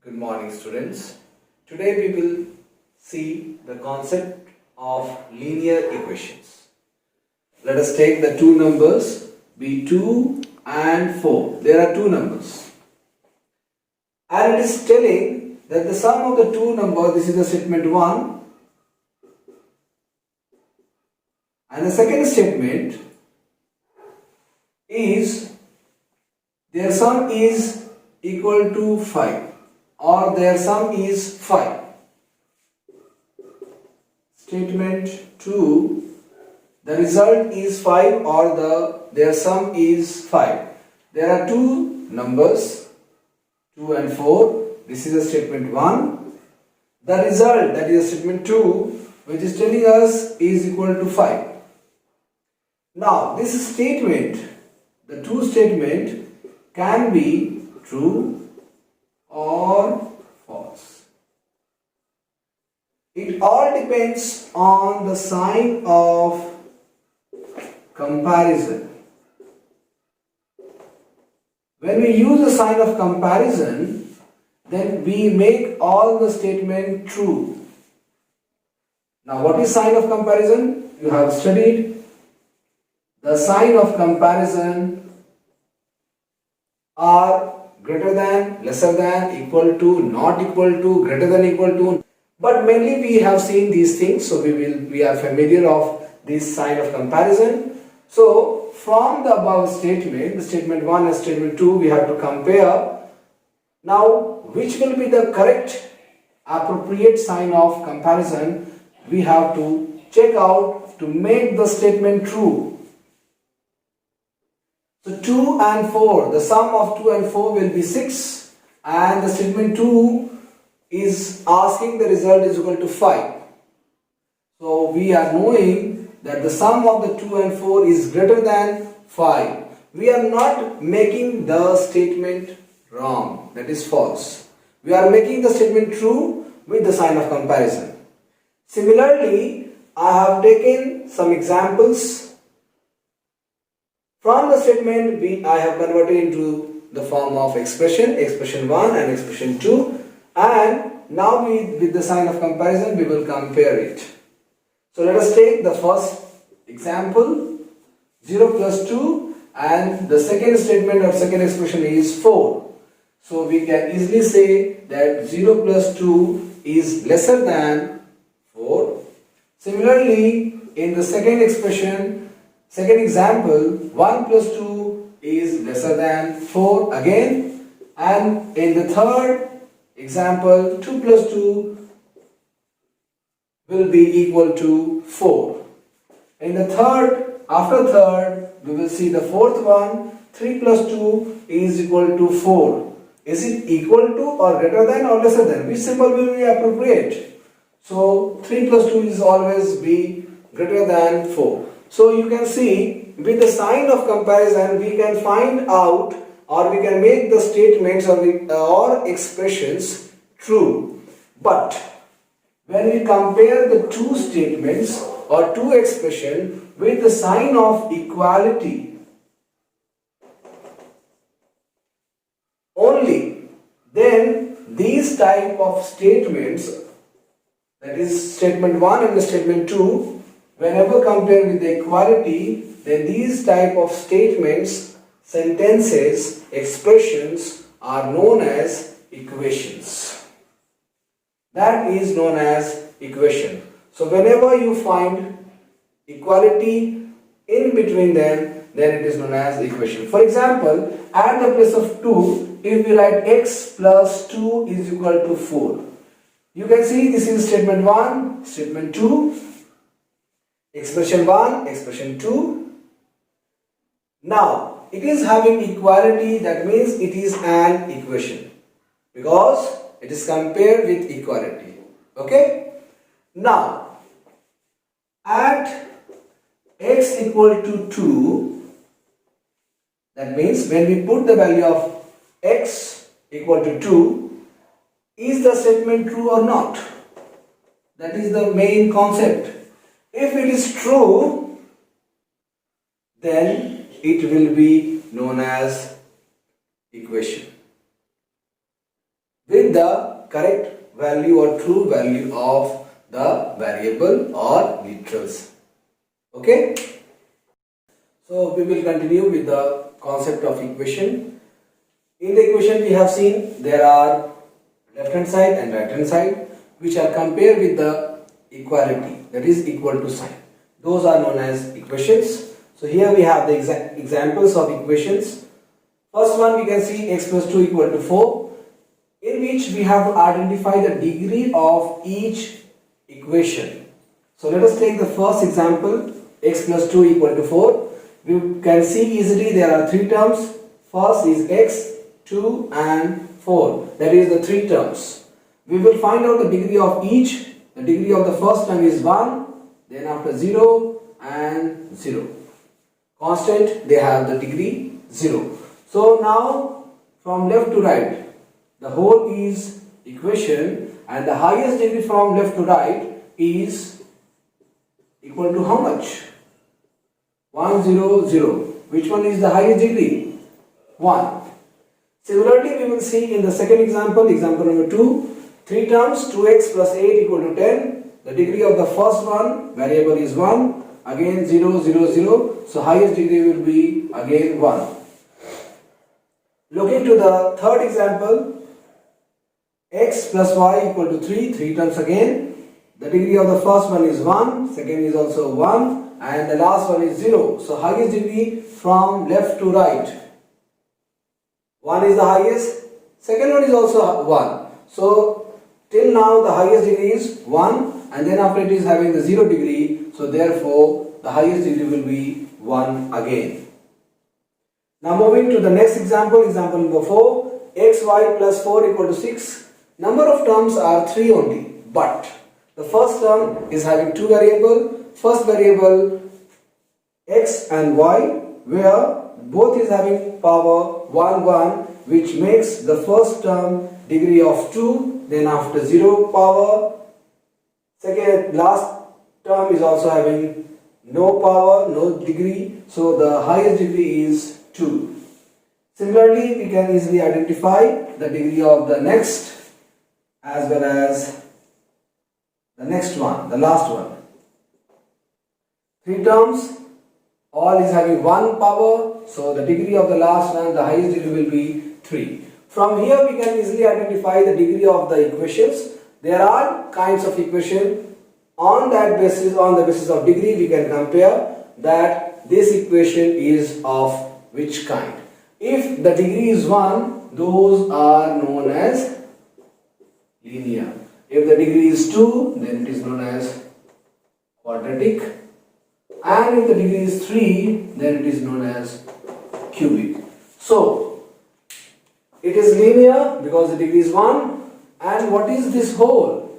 Good morning, students. Today we will see the concept of linear equations. Let us take the two numbers b2 and 4. There are two numbers. And it is telling that the sum of the two numbers, this is the statement 1. And the second statement is their sum is equal to 5 or their sum is 5. Statement 2, the result is 5 or their sum is 5. There are two numbers 2 and 4. This is a statement 1. The result, that is a statement 2, which is telling us is equal to 5. Now this statement, the two statement can be true or false. It all depends on the sign of comparison. When we use the sign of comparison, then we make all the statement true. Now what is sign of comparison? You have studied. The sign of comparison are greater than, lesser than, equal to, not equal to, greater than, equal to. But mainly we have seen these things, so we are familiar of this sign of comparison. So from the above statement, the statement 1 and statement 2, we have to compare. Now which will be the correct appropriate sign of comparison? We have to check out to make the statement true. So 2 and 4, the sum of 2 and 4 will be 6, and the statement 2 is asking the result is equal to 5. So we are knowing that the sum of the 2 and 4 is greater than 5. We are not making the statement wrong, that is false. We are making the statement true with the sign of comparison. Similarly, I have taken some examples. From the statement I have converted into the form of expression 1 and expression 2, and now with the sign of comparison we will compare it. So let us take the first example 0 plus 2, and the second statement or second expression is 4. So we can easily say that 0 plus 2 is lesser than 4. Similarly, in the second example, 1 plus 2 is lesser than 4 again, and in the third example, 2 plus 2 will be equal to 4. In the after third, we will see the fourth one, 3 plus 2 is equal to 4. Is it equal to or greater than or lesser than? Which symbol will be appropriate? So 3 plus 2 is always be greater than 4. So you can see with the sign of comparison we can find out or we can make the statements or expressions true. But when we compare the two statements or two expressions with the sign of equality only, then these type of statements, that is statement 1 and the statement 2, whenever compared with the equality, then these type of statements, sentences, expressions are known as equations. That is known as equation. So whenever you find equality in between them, then it is known as equation. For example, at the place of 2, if we write x plus 2 is equal to 4. You can see this is statement 1, statement 2, expression 1, expression 2. Now, it is having equality, that means it is an equation because it is compared with equality. Okay? Now, at x equal to 2, that means when we put the value of x equal to 2, is the statement true or not? That is the main concept. If it is true, then it will be known as equation. With the correct value or true value of the variable or literals. Okay? So we will continue with the concept of equation. In the equation we have seen there are left hand side and right hand side which are compared with the equality, that is equal to sign. Those are known as equations. So here we have the examples of equations. First one we can see x plus 2 equal to 4, in which we have to identify the degree of each equation. So let us take the first example, x plus 2 equal to 4. We can see easily there are three terms. First is x, 2 and 4. That is the three terms. We will find out the degree of each. The degree of the first term is 1, then after 0 and 0. Constant, they have the degree 0. So now from left to right, the whole is equation, and the highest degree from left to right is equal to how much? 1, 0, 0. Which one is the highest degree? 1. Similarly, we will see in the second example, example number 2, three terms, 2x plus 8 equal to 10. The degree of the first one variable is 1. Again 0, 0, 0. So highest degree will be again 1. Looking to the third example, x plus y equal to 3. Three terms again. The degree of the first one is 1. Second is also 1. And the last one is 0. So highest degree from left to right. 1 is the highest. Second one is also 1. So till now the highest degree is 1. And then after it is having the 0 degree, so therefore the highest degree will be 1 again. Now moving to the next example, example number 4, xy plus 4 equal to 6. Number of terms are 3 only, but the first term is having two variables. First variable x and y, where both is having power 1, 1, which makes the first term degree of 2, then after 0 power. Second, last term is also having no power, no degree, so the highest degree is 2. Similarly, we can easily identify the degree of the next as well as the next one, the last one. Three terms, all is having 1 power, so the degree of the last one, the highest degree will be 3. From here we can easily identify the degree of the equations. There are kinds of equation. On that basis, on the basis of degree, we can compare that this equation is of which kind. If the degree is 1, those are known as linear. If the degree is 2, then it is known as quadratic. And if the degree is 3, then it is known as cubic. So, it is linear because the degree is 1. And what is this whole?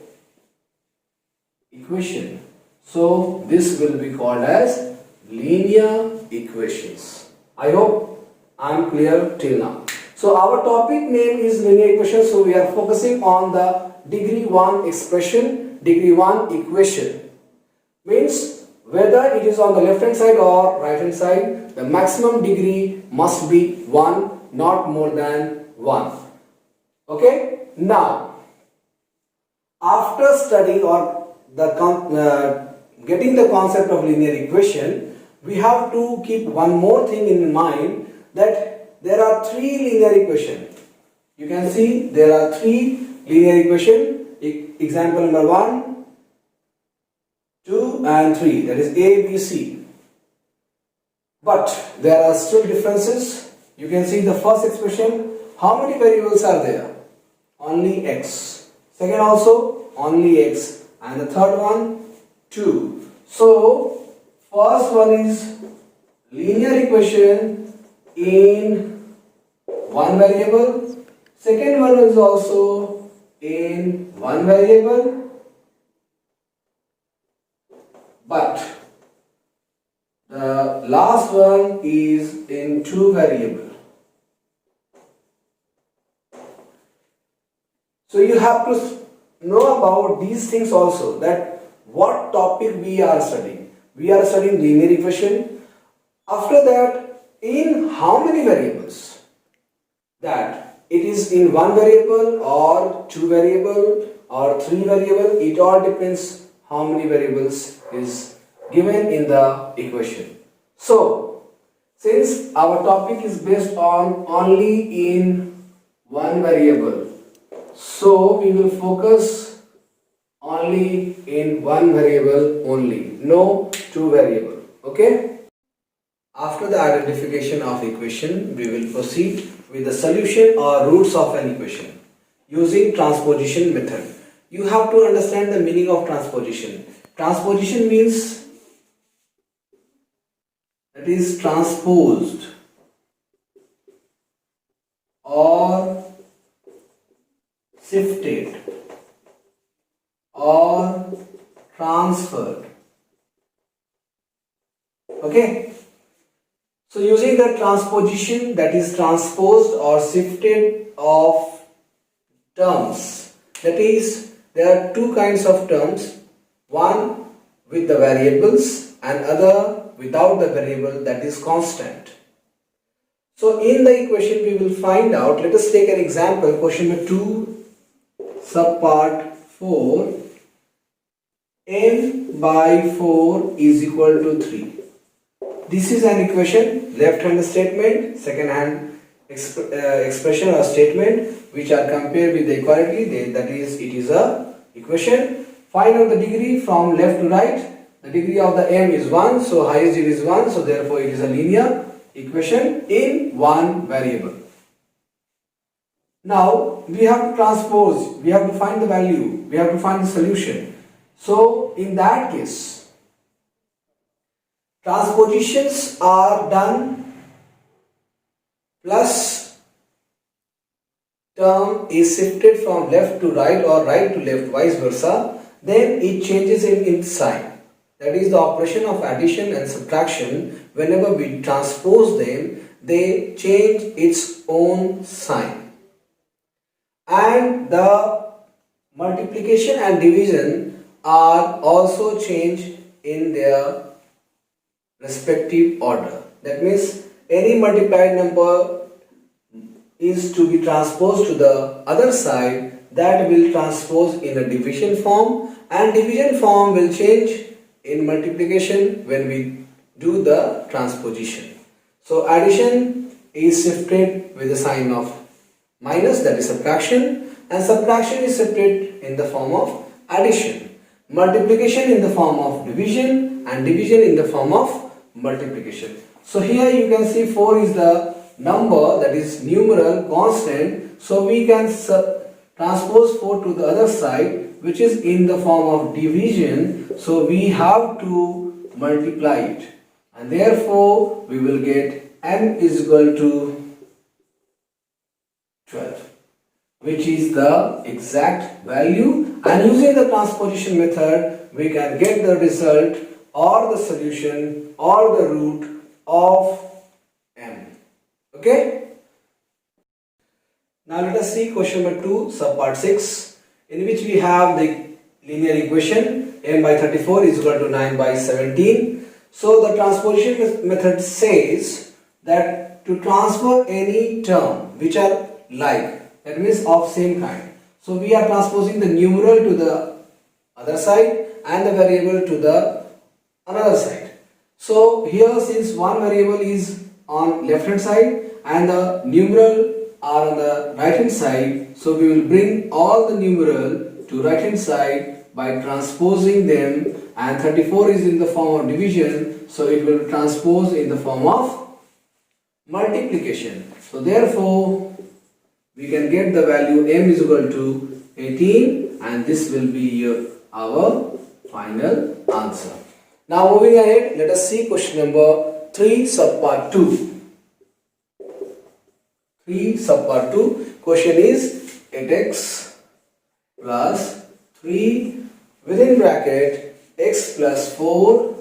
Equation. So this will be called as linear equations. I hope I am clear till now. So our topic name is linear equations. So we are focusing on the degree 1 expression, degree 1 equation. Means whether it is on the left hand side or right hand side, the maximum degree must be 1, not more than 1. Okay? Now, after studying or getting the concept of linear equation, we have to keep one more thing in mind, that there are three linear equations. You can see there are three linear equations. Example number 1, 2 and 3, that is A, B, C. But there are still differences. You can see the first expression, how many variables are there? Only x. Second also only x, and the third one 2. So first one is linear equation in one variable. Second one is also in one variable, but the last one is in two variables. So you have to know about these things also, that what topic we are studying. We are studying linear equation. After that, in how many variables? That it is in one variable or two variable or three variable. It all depends how many variables is given in the equation. So since our topic is based on only in one variable, so we will focus only in one variable only, no two variable. Okay. After the identification of equation, we will proceed with the solution or roots of an equation using transposition method. You have to understand the meaning of transposition. Transposition means that is transposed or shifted or transferred. Okay. So using the transposition, that is transposed or shifted of terms, that is there are two kinds of terms, one with the variables and other without the variable, that is constant. So in the equation we will find out, let us take an example, question number 2 subpart 4, n by 4 is equal to 3. This is an equation, left hand statement, second hand expression or statement which are compared with the equality, that is it is a equation. Find out the degree from left to right. The degree of the m is 1, so highest degree is 1, so therefore it is a linear equation in one variable. Now we have to transpose, we have to find the value, we have to find the solution. So in that case, transpositions are done plus term is shifted from left to right or right to left, vice versa, then it changes in sign. That is the operation of addition and subtraction. Whenever we transpose them, they change its own sign. And the multiplication and division are also changed in their respective order. That means any multiplied number is to be transposed to the other side, that will transpose in a division form, and division form will change in multiplication when we do the transposition. So addition is shifted with the sign of minus, that is subtraction, and subtraction is shifted in the form of addition. Multiplication in the form of division and division in the form of multiplication. So here you can see 4 is the number, that is numeral constant, so we can transpose 4 to the other side, which is in the form of division, so we have to multiply it, and therefore we will get m is equal to 12, which is the exact value, and using the transposition method we can get the result or the solution or the root of m. Okay. Now let us see question number 2 subpart 6, in which we have the linear equation m by 34 is equal to 9 by 17. So the transposition method says that to transfer any term which are like, that means of same kind, so we are transposing the numeral to the other side and the variable to the another side. So here, since one variable is on left hand side and the numeral are on the right hand side, so we will bring all the numeral to right hand side by transposing them, and 34 is in the form of division, so it will transpose in the form of multiplication. So therefore we can get the value m is equal to 18, and this will be our final answer. Now moving ahead, let us see question number 3 subpart 2. 3 subpart 2, question is 8x plus 3 within bracket x plus 4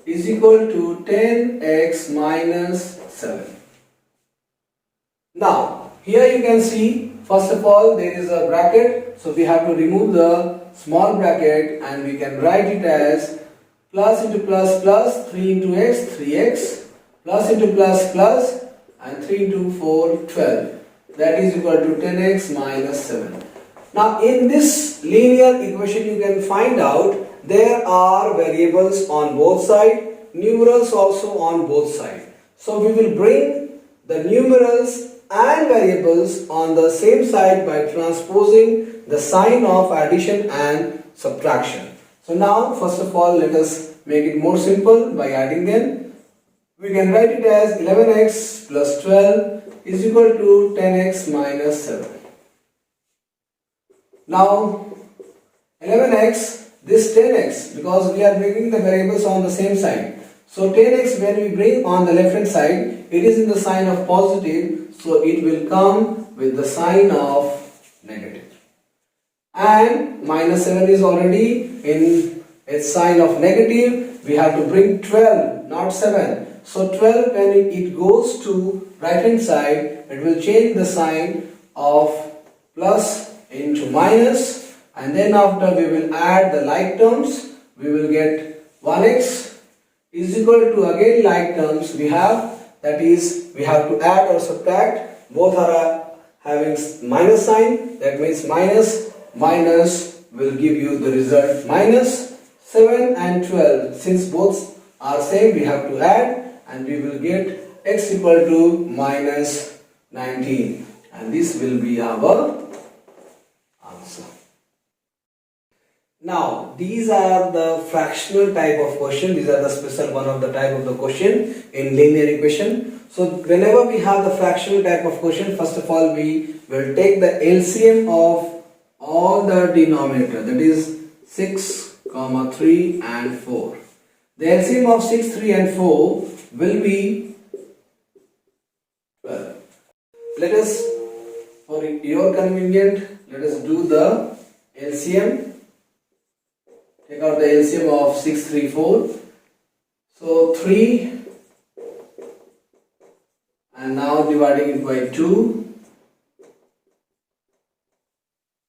is equal to 10x minus 7. Now here you can see, first of all there is a bracket, so we have to remove the small bracket and we can write it as plus into plus plus 3 into x 3x plus into plus plus and 3 into 4 12. that is equal to 10x minus 7. Now in this linear equation you can find out there are variables on both sides, numerals also on both sides. So we will bring the numerals and variables on the same side by transposing the sign of addition and subtraction. So now first of all let us make it more simple by adding them. We can write it as 11x plus 12 is equal to 10x minus 7. Now 11x, this 10x, because we are bringing the variables on the same side. So 10x when we bring on the left hand side, it is in the sign of positive, so it will come with the sign of negative. And minus 7 is already in its sign of negative, we have to bring 12, not 7. So 12 when it goes to right hand side, it will change the sign of plus into minus, and then after we will add the like terms, we will get 1x is equal to again like terms we have, that is we have to add or subtract, both are having minus sign, that means minus will give you the result minus 7 and 12. Since both are same, we have to add and we will get x equal to minus 19, and this will be our answer. Now these are the fractional type of question, these are the special one of the type of the question in linear equation. So whenever we have the fractional type of question, first of all we will take the LCM of all the denominator, that is 6, 3 and 4. The LCM of 6, 3 and 4 will be 12. Let us, for your convenience, let us do the LCM. Take out the LCM of 6, 3, 4. So 3 and now dividing it by 2,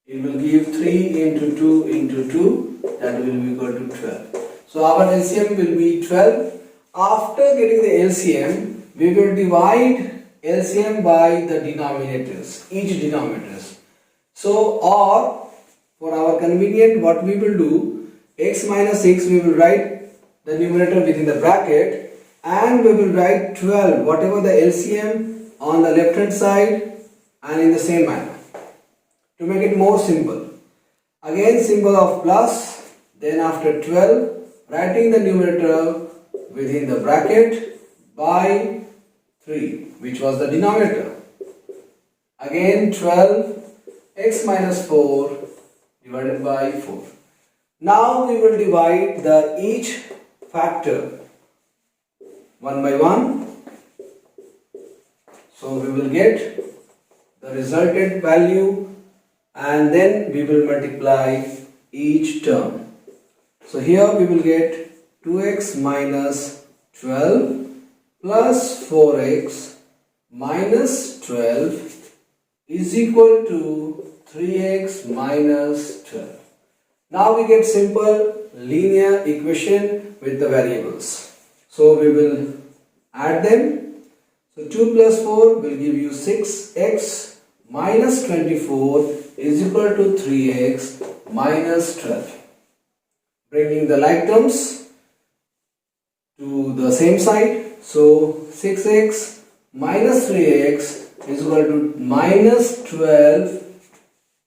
it will give 3 into 2 into 2, that will be equal to 12. So our LCM will be 12. After getting the LCM, we will divide LCM by the denominators, each denominators. So or for our convenience, what we will do, x minus 6 we will write the numerator within the bracket, and we will write 12 whatever the LCM on the left hand side, and in the same manner to make it more simple. Again symbol of plus, then after 12 writing the numerator within the bracket by 3, which was the denominator. Again 12 x minus 4 divided by 4. Now we will divide the each factor one by one. So we will get the resultant value and then we will multiply each term. So here we will get 2x minus 12 plus 4x minus 12 is equal to 3x minus 12. Now we get simple linear equation with the variables. So we will add them. So 2 plus 4 will give you 6x minus 24 is equal to 3x minus 12. Bringing the like terms to the same side. So 6x minus 3x is equal to minus 12.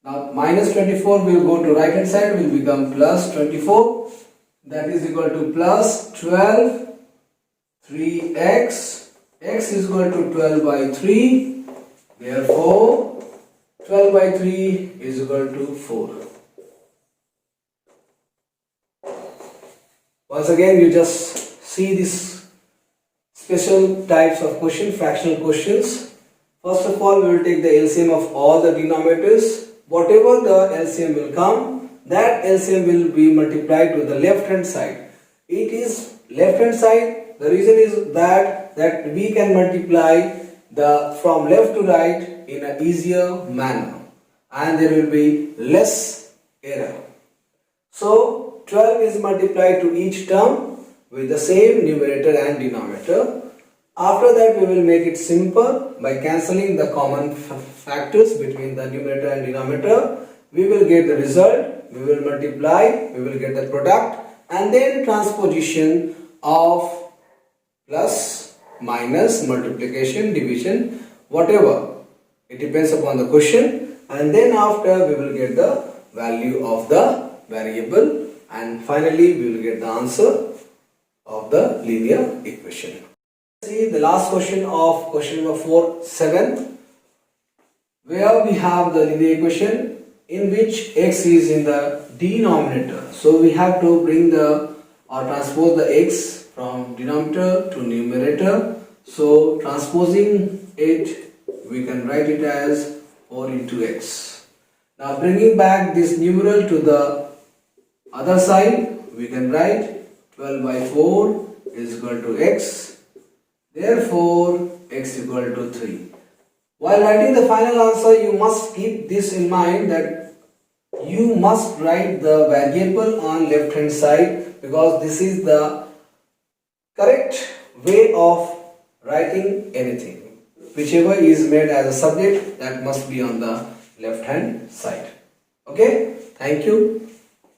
Now minus 24 will go to right hand side, will become plus 24. That is equal to plus 12. 3x, x is equal to 12 by 3. Therefore 12 by 3 is equal to 4. Once again you just see these special types of question, fractional questions. First of all we will take the LCM of all the denominators. Whatever the LCM will come, that LCM will be multiplied to the left hand side. It is left hand side. The reason is that we can multiply the from left to right in an easier manner, and there will be less error. So 12 is multiplied to each term with the same numerator and denominator, After that, we will make it simple by cancelling the common factors between the numerator and denominator. We will get the result, we will multiply, we will get the product, and then transposition of plus, minus, multiplication, division, whatever. It depends upon the question, and then after we will get the value of the variable, and finally we will get the answer of the linear equation. See the last question of question number 4, 7, where we have the linear equation in which x is in the denominator. So we have to bring the or transpose the x from denominator to numerator. So transposing it, we can write it as 4 into x. Now bringing back this numeral to the other side, we can write 12 by 4 is equal to x. Therefore, x equal to 3. While writing the final answer, you must keep this in mind that you must write the variable on left hand side, because this is the correct way of writing anything. Whichever is made as a subject, that must be on the left hand side. Okay, thank you.